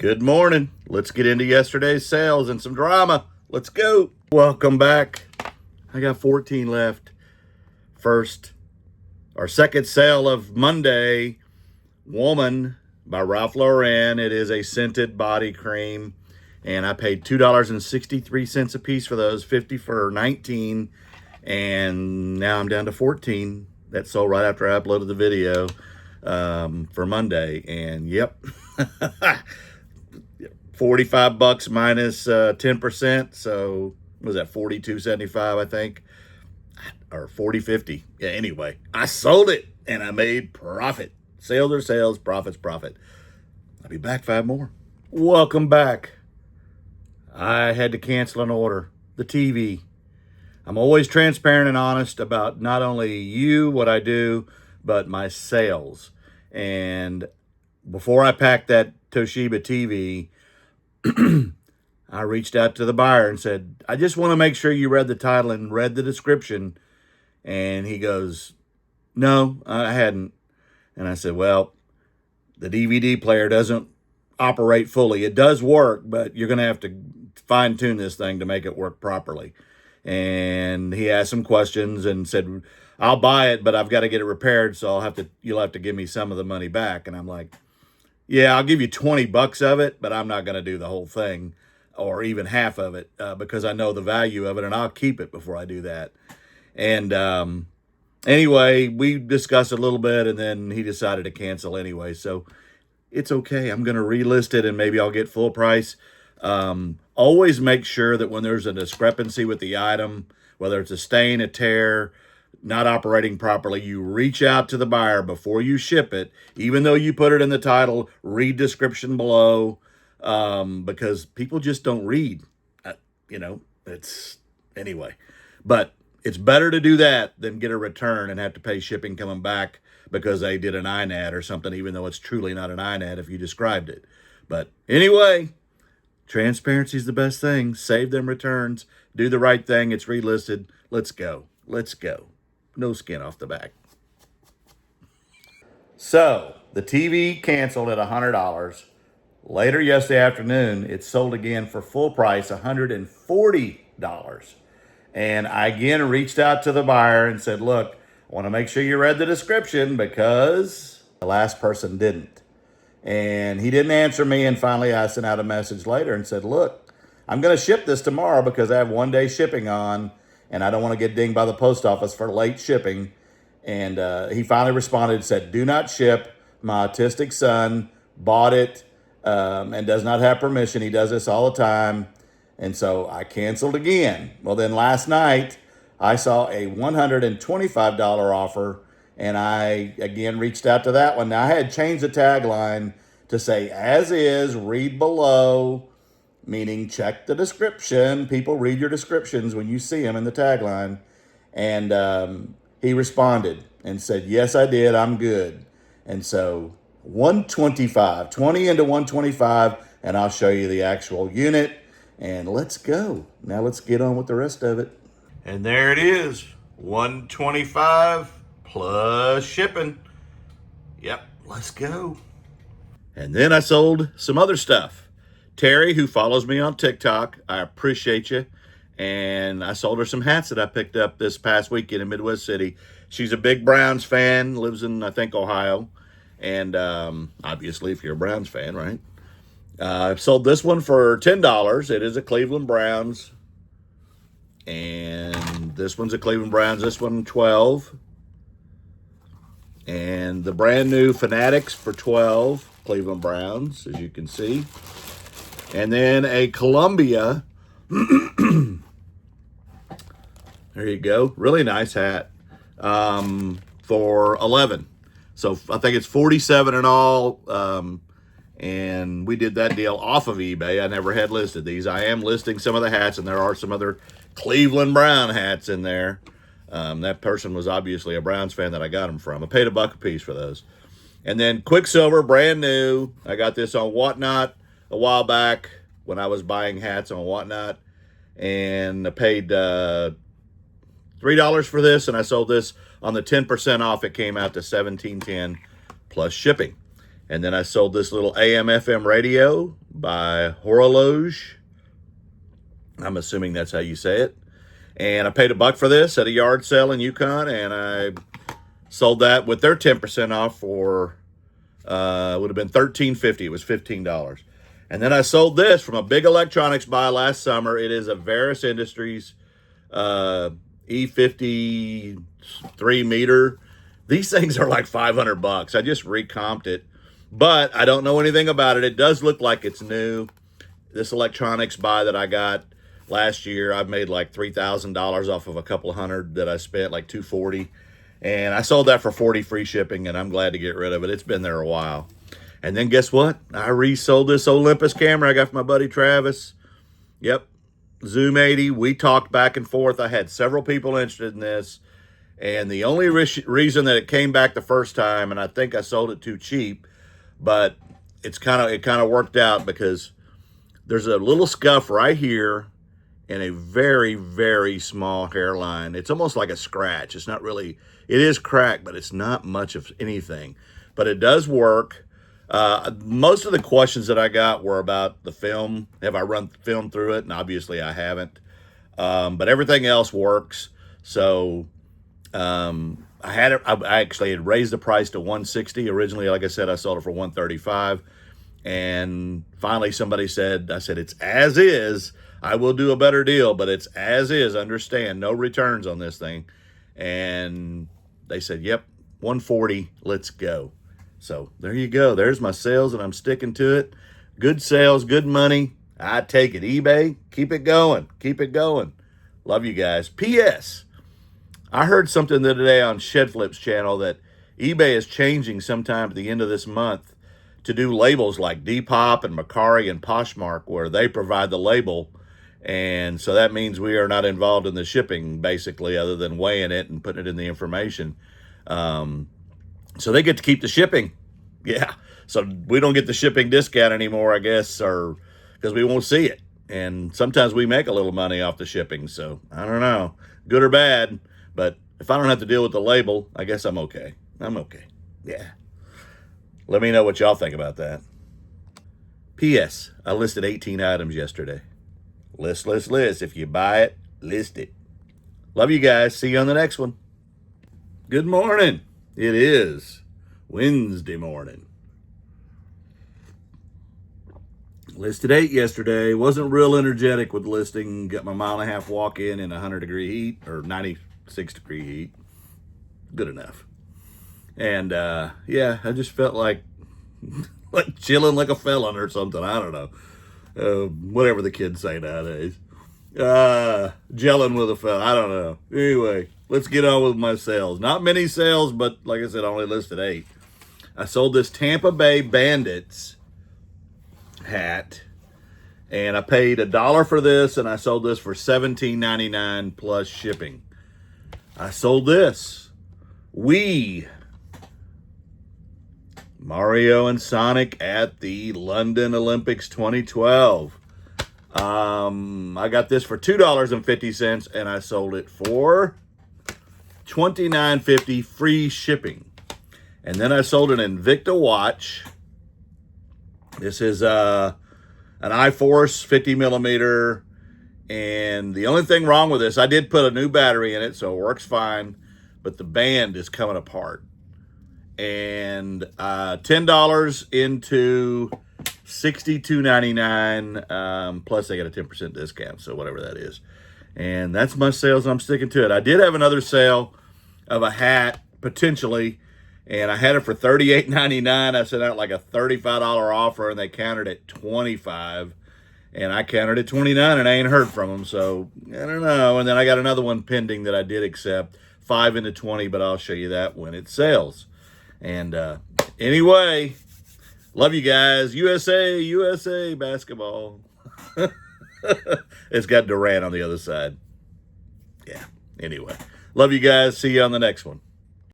Good morning. Let's get into yesterday's sales and some drama. Let's go. Welcome back. I got 14 left. Second sale of Monday, Woman by Ralph Lauren. It is a scented body cream, and I paid $2.63 a piece for those, 50 for 19, and now I'm down to 14. That sold right after I uploaded the video for Monday, and yep. $45 minus 10%, so what was that, $42.75, I think, or $40.50. Yeah, anyway, I sold it and I made profit. Sales are sales, profit's profit. I'll be back 5 more. Welcome back. I had to cancel an order, the TV. I'm always transparent and honest about not only you, what I do, but my sales. And before I packed that Toshiba TV, I reached out to the buyer and said, I just want to make sure you read the title and read the description. And he goes, no, I hadn't. And I said, well, the DVD player doesn't operate fully. It does work, but you're going to have to fine tune this thing to make it work properly. And he asked some questions and said, I'll buy it, but I've got to get it repaired. So you'll have to give me some of the money back. And I'm like, yeah, I'll give you $20 of it, but I'm not going to do the whole thing or even half of it because I know the value of it, and I'll keep it before I do that. And anyway, we discussed a little bit, and then he decided to cancel anyway. So it's okay. I'm going to relist it, and maybe I'll get full price. Always make sure that when there's a discrepancy with the item, whether it's a stain, a tear, not operating properly, you reach out to the buyer before you ship it, even though you put it in the title, read description below, because people just don't read, anyway. But it's better to do that than get a return and have to pay shipping coming back because they did an INAD or something, even though it's truly not an INAD if you described it. But anyway, transparency is the best thing. Save them returns. Do the right thing. It's relisted. Let's go. Let's go. No skin off the back. So the TV canceled at $100. Later yesterday afternoon, it sold again for full price, $140. And I again reached out to the buyer and said, look, I want to make sure you read the description because the last person didn't. And he didn't answer me. And finally, I sent out a message later and said, look, I'm going to ship this tomorrow because I have 1 day shipping on, and I don't want to get dinged by the post office for late shipping. And he finally responded and said, do not ship. My autistic son bought it and does not have permission. He does this all the time. And so I canceled again. Well, then last night I saw a $125 offer, and I again reached out to that one. Now I had changed the tagline to say, as is, read below, meaning check the description. People read your descriptions when you see them in the tagline. And he responded and said, yes, I did. I'm good. And so 125, 20 into 125, and I'll show you the actual unit. And let's go. Now let's get on with the rest of it. And there it is, 125 plus shipping. Yep, let's go. And then I sold some other stuff. Terry, who follows me on TikTok, I appreciate you. And I sold her some hats that I picked up this past weekend in Midwest City. She's a big Browns fan, lives in, I think, Ohio. And obviously, if you're a Browns fan, right? I sold this one for $10. It is a Cleveland Browns. And this one's a Cleveland Browns. This one, $12. And the brand new Fanatics for $12. Cleveland Browns, as you can see. And then a Columbia. There you go. Really nice hat for $11. So I think it's $47 in all. And we did that deal off of eBay. I never had listed these. I am listing some of the hats, and there are some other Cleveland Brown hats in there. That person was obviously a Browns fan that I got them from. I paid $1 a piece for those. And then Quicksilver, brand new. I got this on Whatnot a while back when I was buying hats on Whatnot. And I paid $3 for this, and I sold this on the 10% off. It came out to $17.10 plus shipping. And then I sold this little AM/FM radio by Horologe. I'm assuming that's how you say it. And I paid $1 for this at a yard sale in Yukon, and I sold that with their 10% off for would have been $13.50. It was $15. And then I sold this from a big electronics buy last summer. It is a Veris Industries E50 3-meter. These things are like $500. I just recomped it, but I don't know anything about it. It does look like it's new. This electronics buy that I got last year, I've made like $3,000 off of a couple hundred that I spent, like $240. And I sold that for $40 free shipping, and I'm glad to get rid of it. It's been there a while. And then guess what? I resold this Olympus camera I got from my buddy Travis. Yep, Zoom 80. We talked back and forth. I had several people interested in this. And the only reason that it came back the first time, and I think I sold it too cheap, but it kind of worked out because there's a little scuff right here and a very, very small hairline. It's almost like a scratch. It's not really, it is cracked, but it's not much of anything. But it does work. Most of the questions that I got were about the film. Have I run film through it? And obviously I haven't. But everything else works. So I actually had raised the price to $160. Originally, like I said, I sold it for $135. And finally somebody said, I said, it's as is. I will do a better deal, but it's as is. Understand, no returns on this thing. And they said, yep, $140, let's go. So there you go. There's my sales, and I'm sticking to it. Good sales, good money. I take it. eBay, keep it going. Keep it going. Love you guys. P.S. I heard something the other day on Shedflip's channel that eBay is changing sometime at the end of this month to do labels like Depop and Mercari and Poshmark, where they provide the label. And so that means we are not involved in the shipping, basically, other than weighing it and putting it in the information. So they get to keep the shipping. Yeah. So we don't get the shipping discount anymore, I guess, or because we won't see it. And sometimes we make a little money off the shipping. So I don't know, good or bad. But if I don't have to deal with the label, I guess I'm okay. I'm okay. Yeah. Let me know what y'all think about that. P.S. I listed 18 items yesterday. List. If you buy it, list it. Love you guys. See you on the next one. Good morning. It is Wednesday morning. Listed 8 yesterday. Wasn't real energetic with listing. Got my 1.5 mile walk in 100-degree heat, or 96-degree heat. Good enough. And yeah, I just felt like chilling like a felon or something. I don't know. Whatever the kids say nowadays. Gelling with a felon. I don't know. Anyway, let's get on with my sales. Not many sales, but like I said, I only listed 8. I sold this Tampa Bay Bandits hat, and I paid $1 for this, and I sold this for $17.99 plus shipping. I sold this Mario and Sonic at the London Olympics 2012. I got this for $2.50, and I sold it for $29.50 free shipping. And then I sold an Invicta watch. This is an iForce 50 millimeter. And the only thing wrong with this, I did put a new battery in it, so it works fine. But the band is coming apart. And $10 into $62.99, plus they got a 10% discount, so whatever that is. And that's my sales, and I'm sticking to it. I did have another sale of a hat, potentially, and I had it for $38.99. I sent out like a $35 offer, and they countered at $25, and I countered at $29, and I ain't heard from them, so I don't know. And then I got another one pending that I did accept, 5 into 20, but I'll show you that when it sells. And anyway, love you guys. USA basketball. It's got Durant on the other side. Yeah, anyway. Love you guys. See you on the next one.